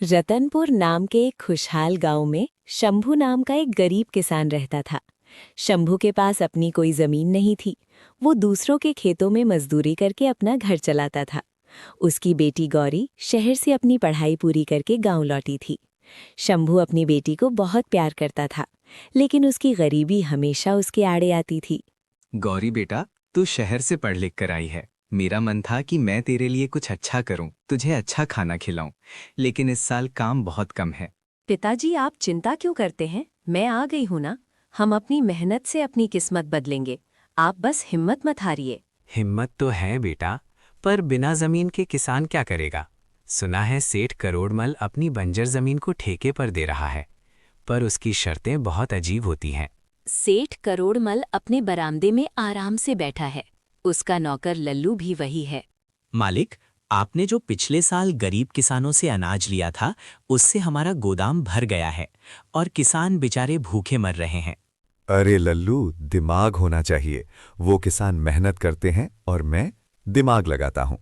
रतनपुर नाम के एक खुशहाल गांव में शंभू नाम का एक गरीब किसान रहता था। शंभू के पास अपनी कोई जमीन नहीं थी। वो दूसरों के खेतों में मजदूरी करके अपना घर चलाता था। उसकी बेटी गौरी शहर से अपनी पढ़ाई पूरी करके गांव लौटी थी। शंभू अपनी बेटी को बहुत प्यार करता था, लेकिन उसकी गरीबी हमेशा उसके आड़े आती थी। गौरी बेटा, तू शहर से पढ़ लिख कर आई है। मेरा मन था कि मैं तेरे लिए कुछ अच्छा करूं, तुझे अच्छा खाना खिलाऊं, लेकिन इस साल काम बहुत कम है। पिताजी, आप चिंता क्यों करते हैं? मैं आ गई हूं ना। हम अपनी मेहनत से अपनी किस्मत बदलेंगे। आप बस हिम्मत मत हारिए। हिम्मत तो है बेटा, पर बिना जमीन के किसान क्या करेगा? सुना है सेठ करोड़मल अपनी बंजर जमीन को ठेके पर दे रहा है, पर उसकी शर्तें बहुत अजीब होती हैं। सेठ करोड़मल अपने बरामदे में आराम से बैठा है। उसका नौकर लल्लू भी वही है। मालिक, आपने जो पिछले साल गरीब किसानों से अनाज लिया था, उससे हमारा गोदाम भर गया है और किसान बेचारे भूखे मर रहे हैं। अरे लल्लू, दिमाग होना चाहिए। वो किसान मेहनत करते हैं और मैं दिमाग लगाता हूँ।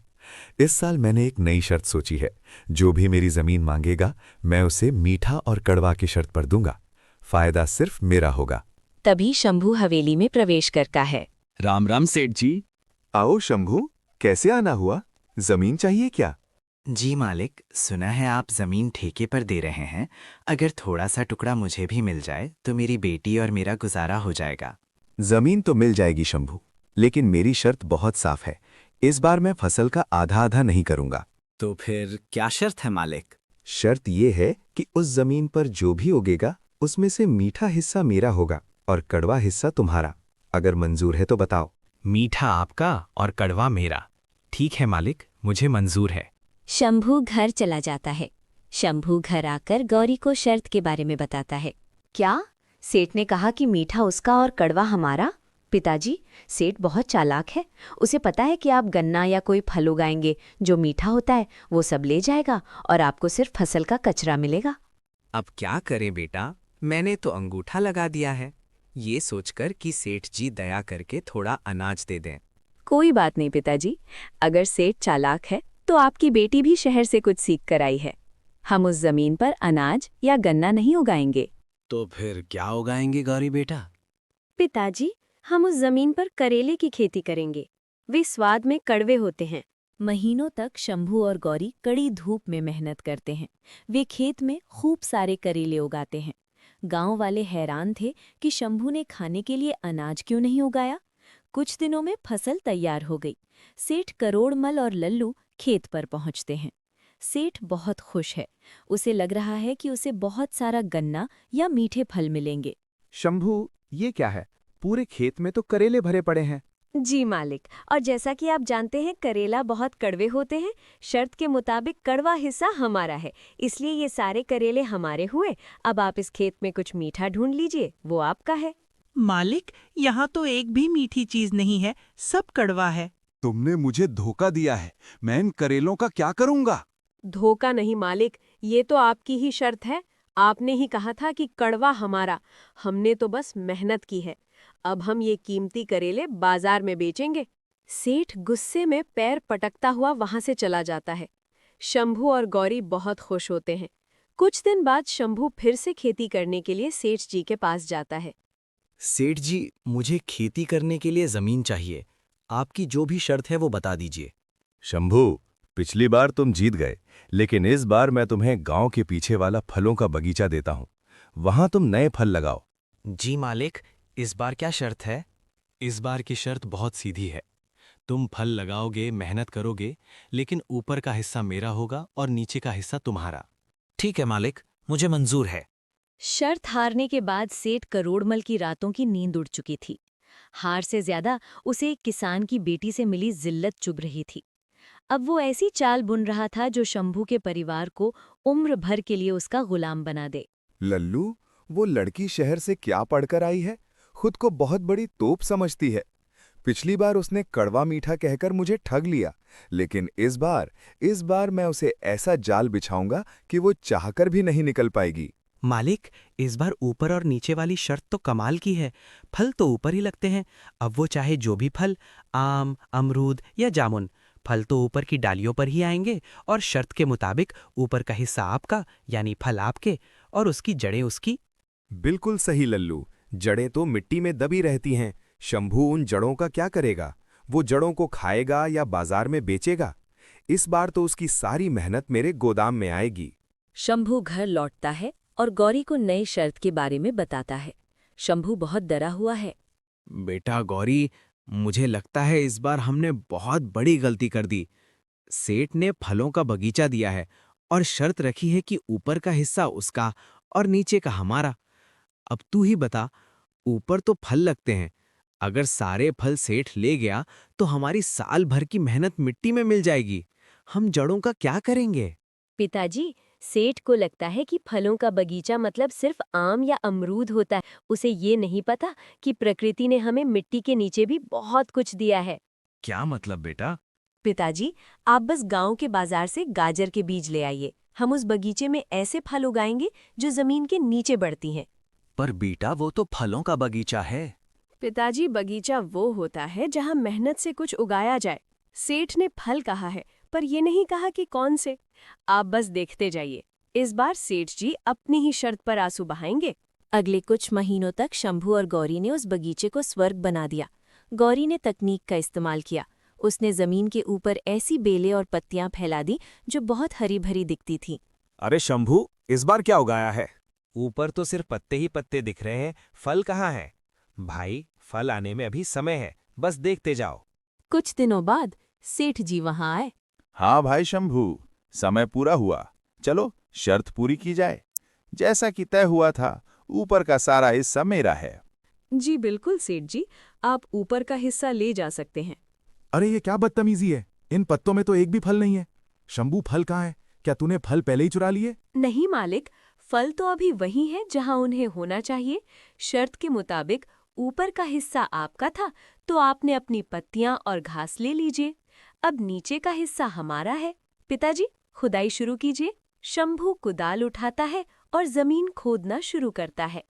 इस साल मैंने एक नई शर्त सोची है। जो भी मेरी जमीन मांगेगा, मैं उसे मीठा और कड़वा की शर्त पर दूंगा। फायदा सिर्फ मेरा होगा। तभी शंभू हवेली में प्रवेश करता है। राम राम सेठ जी। आओ शंभू, कैसे आना हुआ? जमीन चाहिए क्या? जी मालिक, सुना है आप जमीन ठेके पर दे रहे हैं। अगर थोड़ा सा टुकड़ा मुझे भी मिल जाए तो मेरी बेटी और मेरा गुजारा हो जाएगा। जमीन तो मिल जाएगी शंभू, लेकिन मेरी शर्त बहुत साफ है। इस बार मैं फसल का आधा आधा नहीं करूंगा। तो फिर क्या शर्त है मालिक? शर्त यह है कि उस जमीन पर जो भी उगेगा, उसमें से मीठा हिस्सा मेरा होगा और कड़वा हिस्सा तुम्हारा। अगर मंजूर है तो बताओ। मीठा आपका और कड़वा मेरा। ठीक है मालिक, मुझे मंजूर है। शंभू घर चला जाता है। शंभू घर आकर गौरी को शर्त के बारे में बताता है। क्या? सेठ ने कहा कि मीठा उसका और कड़वा हमारा? पिताजी, सेठ बहुत चालाक है। उसे पता है कि आप गन्ना या कोई फल उगाएंगे, जो मीठा होता है वो सब ले जाएगा और आपको सिर्फ फसल का कचरा मिलेगा। अब क्या करें बेटा, मैंने तो अंगूठा लगा दिया है, ये सोचकर कि सेठ जी दया करके थोड़ा अनाज दे दें। कोई बात नहीं पिताजी, अगर सेठ चालाक है तो आपकी बेटी भी शहर से कुछ सीख कर आई है। हम उस जमीन पर अनाज या गन्ना नहीं उगाएंगे। तो फिर क्या उगाएंगे गौरी बेटा? पिताजी, हम उस जमीन पर करेले की खेती करेंगे। वे स्वाद में कड़वे होते हैं। महीनों तक शंभू और गौरी कड़ी धूप में मेहनत करते हैं। वे खेत में खूब सारे करेले उगाते हैं। गांव वाले हैरान थे कि शंभू ने खाने के लिए अनाज क्यों नहीं उगाया। कुछ दिनों में फसल तैयार हो गई। सेठ करोड़मल और लल्लू खेत पर पहुंचते हैं। सेठ बहुत खुश है। उसे लग रहा है कि उसे बहुत सारा गन्ना या मीठे फल मिलेंगे। शंभू, ये क्या है? पूरे खेत में तो करेले भरे पड़े हैं। जी मालिक, और जैसा कि आप जानते हैं करेला बहुत कड़वे होते हैं। शर्त के मुताबिक कड़वा हिस्सा हमारा है, इसलिए ये सारे करेले हमारे हुए। अब आप इस खेत में कुछ मीठा ढूंढ लीजिए, वो आपका है। मालिक, यहाँ तो एक भी मीठी चीज नहीं है, सब कड़वा है। तुमने मुझे धोखा दिया है। मैं इन करेलों का क्या करूंगा? धोखा नहीं मालिक, ये तो आपकी ही शर्त है। आपने ही कहा था कि कड़वा हमारा। हमने तो बस मेहनत की है। अब हम ये कीमती करेले बाजार में बेचेंगे। सेठ गुस्से में पैर पटकता हुआ वहां से चला जाता है। शंभू और गौरी बहुत खुश होते हैं। कुछ दिन बाद शंभू फिर से खेती करने के लिए सेठ जी के पास जाता है। सेठ जी, मुझे खेती करने के लिए जमीन चाहिए। आपकी जो भी शर्त है वो बता दीजिए। शंभू, पिछली बार तुम जीत गए, लेकिन इस बार मैं तुम्हें गांव के पीछे वाला फलों का बगीचा देता हूं। वहां तुम नए फल लगाओ। जी मालिक, इस बार क्या शर्त है? इस बार की शर्त बहुत सीधी है। तुम फल लगाओगे, मेहनत करोगे, लेकिन ऊपर का हिस्सा मेरा होगा और नीचे का हिस्सा तुम्हारा। ठीक है मालिक, मुझे मंजूर है। शर्त हारने के बाद सेठ करोड़मल की रातों की नींद उड़ चुकी थी। हार से ज्यादा उसे एक किसान की बेटी से मिली जिल्लत चुभ रही थी। अब वो ऐसी चाल बुन रहा था जो शंभू के परिवार को उम्र भर के लिए उसका गुलाम बना दे। लल्लू, वो लड़की शहर से क्या पढ़कर आई है? खुद को बहुत बड़ी तोप समझती है। पिछली बार उसने कड़वा मीठा कहकर मुझे ठग लिया, लेकिन इस बार मैं उसे ऐसा जाल बिछाऊंगा कि वो चाहकर भी नहीं निकल पाएगी। मालिक, इस बार ऊपर और नीचे वाली शर्त तो कमाल की है। फल तो ऊपर ही लगते हैं। अब वो चाहे जो भी फल, आम, अमरूद या जामुन, फल तो ऊपर की डालियों पर ही आएंगे और शर्त के मुताबिक ऊपर का हिस्सा आपका यानी फल आपके और उसकी जड़ें उसकी। बिल्कुल सही लल्लू, जड़ें तो मिट्टी में दबी रहती हैं। शंभू उन जड़ों का क्या करेगा? वो जड़ों को खाएगा या बाजार में बेचेगा? इस बार तो उसकी सारी मेहनत मेरे गोदाम में आएगी। शंभू घर लौटता है और गौरी को नई शर्त के बारे में बताता है। शंभू बहुत डरा हुआ है। बेटा गौरी, मुझे लगता है इस बार हमने बहुत बड़ी गलती कर दी। सेठ ने फलों का बगीचा दिया है और शर्त रखी है कि ऊपर का हिस्सा उसका और नीचे का हमारा। अब तू ही बता, ऊपर तो फल लगते हैं, अगर सारे फल सेठ ले गया तो हमारी साल भर की मेहनत मिट्टी में मिल जाएगी। हम जड़ों का क्या करेंगे? पिताजी, सेठ को लगता है कि फलों का बगीचा मतलब सिर्फ आम या अमरूद होता है। उसे ये नहीं पता कि प्रकृति ने हमें मिट्टी के नीचे भी बहुत कुछ दिया है। क्या मतलब बेटा? पिताजी, आप बस गांव के बाजार से गाजर के बीज ले आइए। हम उस बगीचे में ऐसे फल उगाएंगे जो जमीन के नीचे बढ़ती हैं। पर बेटा, वो तो फलों का बगीचा है। पिताजी, बगीचा वो होता है जहां मेहनत से कुछ उगाया जाए। सेठ ने फल कहा है, पर ये नहीं कहा कि कौन से। आप बस देखते जाइए, इस बार सेठ जी अपनी ही शर्त पर आंसू बहाएंगे। अगले कुछ महीनों तक शंभू और गौरी ने उस बगीचे को स्वर्ग बना दिया। गौरी ने तकनीक का इस्तेमाल किया। उसने जमीन के ऊपर ऐसी बेलें और पत्तियां फैला दी जो बहुत हरी भरी दिखती थीं। अरे शंभू, इस बार क्या उगाया है? ऊपर तो सिर्फ पत्ते ही पत्ते दिख रहे हैं, फल कहाँ हैं? भाई, फल आने में अभी समय है, बस देखते जाओ। कुछ दिनों बाद सेठ जी वहां आए। हाँ भाई शंभू, समय पूरा हुआ। चलो शर्त पूरी की जाए। जैसा कि तय हुआ था, ऊपर का सारा हिस्सा मेरा है। जी बिल्कुल सेठ जी, आप ऊपर का हिस्सा ले जा सकते हैं। अरे ये क्या बदतमीजी है? इन पत्तों में तो एक भी फल नहीं है। शंभू, फल कहाँ है? क्या तूने फल पहले ही चुरा लिए? नहीं मालिक, फल तो अभी वही हैं जहां उन्हें होना चाहिए। शर्त के मुताबिक ऊपर का हिस्सा आपका था, तो आपने अपनी पत्तियां और घास ले लीजिए। अब नीचे का हिस्सा हमारा है। पिताजी, खुदाई शुरू कीजिए। शंभू कुदाल उठाता है और जमीन खोदना शुरू करता है।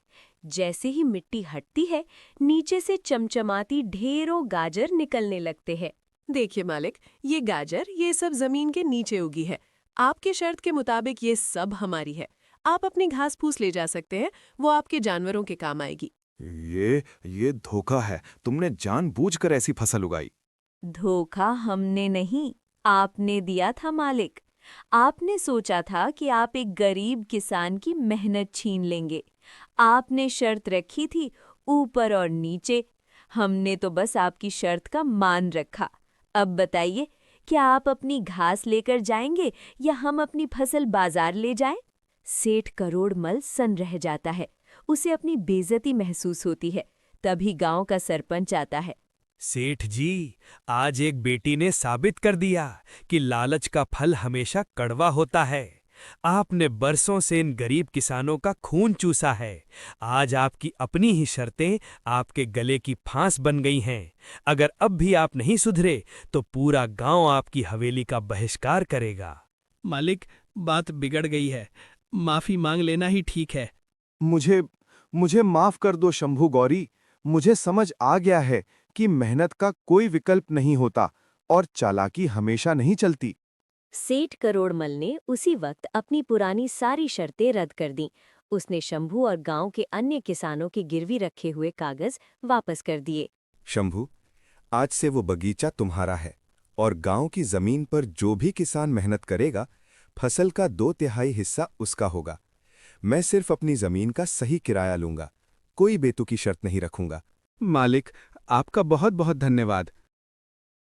जैसे ही मिट्टी हटती है, नीचे से चमचमाती ढेरों गाजर निकलने लगते हैं। देखिए मालिक, ये गाजर ये सब जमीन के नीचे उगी है। आपके शर्त के मुताबिक ये सब हमारी है। आप अपनी घास फूस ले जा सकते हैं, वो आपके जानवरों के काम आएगी। ये धोखा है। तुमने जानबूझकर ऐसी फसल उगाई। धोखा हमने नहीं, आपने दिया था मालिक। आपने सोचा था कि आप एक गरीब किसान की मेहनत छीन लेंगे। आपने शर्त रखी थी ऊपर और नीचे। हमने तो बस आपकी शर्त का मान रखा। अब बताइए, क्या आप अपनी घास लेकर जाएंगे या हम अपनी फसल बाजार ले जाएं? सेठ करोड़मल सन रह जाता है। उसे अपनी बेइज्जती महसूस होती है। तभी गांव का सरपंच आता है। सेठ जी, आज एक बेटी ने साबित कर दिया कि लालच का फल हमेशा कड़वा होता है। आपने बरसों से इन गरीब किसानों का खून चूसा है। आज आपकी अपनी ही शर्तें आपके गले की फांस बन गई हैं। अगर अब भी आप नहीं सुधरे तो पूरा गांव आपकी हवेली का बहिष्कार करेगा। मालिक, बात बिगड़ गई है, माफी मांग लेना ही ठीक है। मुझे माफ कर दो शंभू गौरी। मुझे समझ आ गया है कि मेहनत का कोई विकल्प नहीं होता और चालाकी हमेशा नहीं चलती। सेठ करोड़मल ने उसी वक्त अपनी पुरानी सारी शर्तें रद्द कर दीं। उसने शंभू और गांव के अन्य किसानों के गिरवी रखे हुए कागज वापस कर दिए। शंभू, आज से वो बगीचा तुम्हारा है और गांव की जमीन पर जो भी किसान मेहनत करेगा, फसल का 2/3 हिस्सा उसका होगा। मैं सिर्फ अपनी जमीन का सही किराया लूंगा, कोई बेतुकी शर्त नहीं रखूंगा। मालिक, आपका बहुत बहुत धन्यवाद।